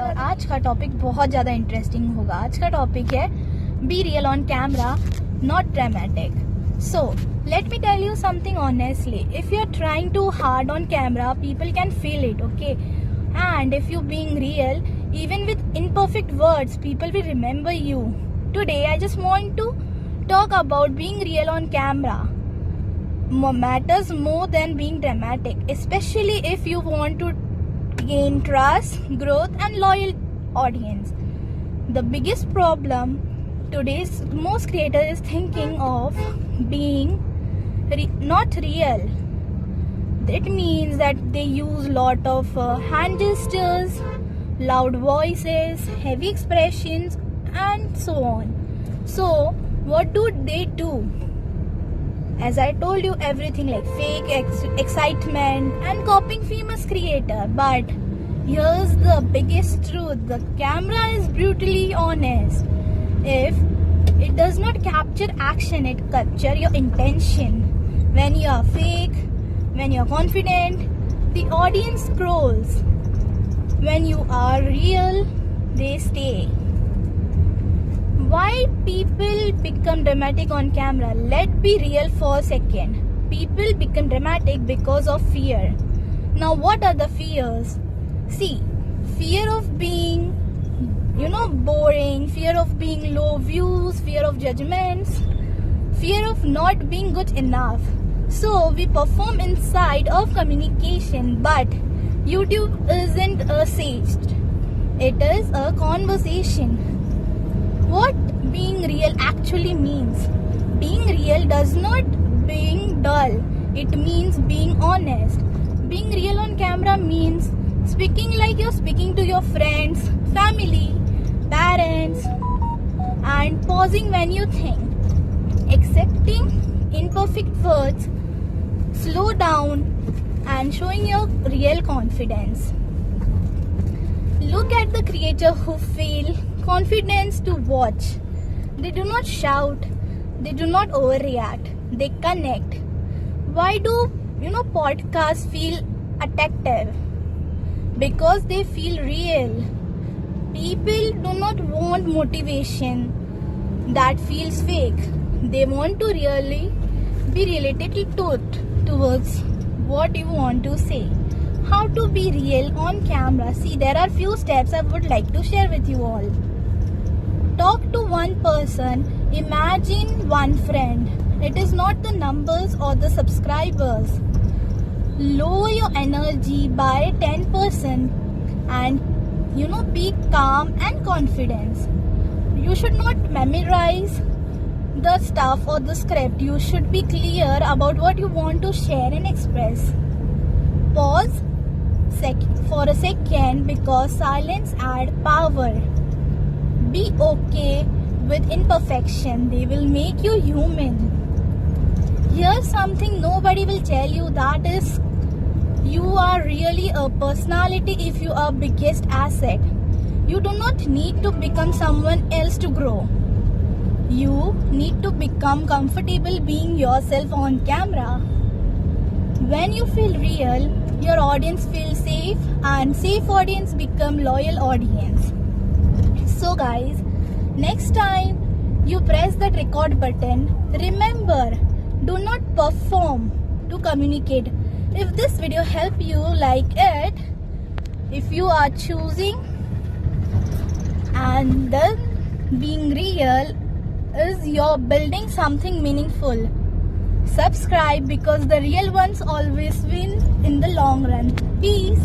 और आज का टॉपिक बहुत ज़्यादा इंटरेस्टिंग होगा। आज का टॉपिक है be real on camera, not dramatic. So, let me tell you something honestly. If you're trying too hard on camera, people can feel it, okay? And if you're being real, even with imperfect words, people will remember you. Today, I just want to talk about being real on camera. Matters more than being dramatic, especially if you want to gain trust, growth, and loyal audience. The biggest problem today's most creator is thinking of being not real. It means that they use lot of hand gestures, loud voices, heavy expressions, and so on. So what do they do? As I told you, everything like fake excitement and copying famous creator. But here's the biggest truth: the camera is brutally honest. If it does not capture action, it captures your intention. When you are fake, when you are confident, the audience scrolls. When you are real, they stay. Why people become dramatic on camera? Let's be real for a second. People become dramatic because of fear. Now, what are the fears? See, fear of being boring, fear of being low views, fear of judgments, fear of not being good enough. So we perform inside of communication, but YouTube isn't a stage. It is a conversation. What being real actually means? Being real does not being dull. It means being honest. Being real on camera means speaking like you're speaking to your friends, family, parents, and pausing when you think, accepting imperfect words, slow down, and showing your real confidence. Look at the creator who feel confidence to watch. They do not shout, they do not overreact, they connect. Why do podcasts feel attractive? Because they feel real. People do not want motivation that feels fake. They want to really be related towards what you want to say. How to be real on camera? See, there are few steps I would like to share with you all. Talk to one person. Imagine one friend. It is not the numbers or the subscribers. Lower your energy by 10% and be calm and confident. You should not memorize the stuff or the script. You should be clear about what you want to share and express. Pause for a second because silence adds power. Be okay with imperfection. They will make you human. Here's something nobody will tell you, that is, you are really a personality if you are biggest asset. You do not need to become someone else to grow. You need to become comfortable being yourself on camera. When you feel real, your audience feels safe, and safe audience become loyal audience. So guys, next time you press that record button, remember, do not perform, to communicate. If this video helped you, like it. If you are choosing and then being real is you're building something meaningful. Subscribe because the real ones always win in the long run. Peace.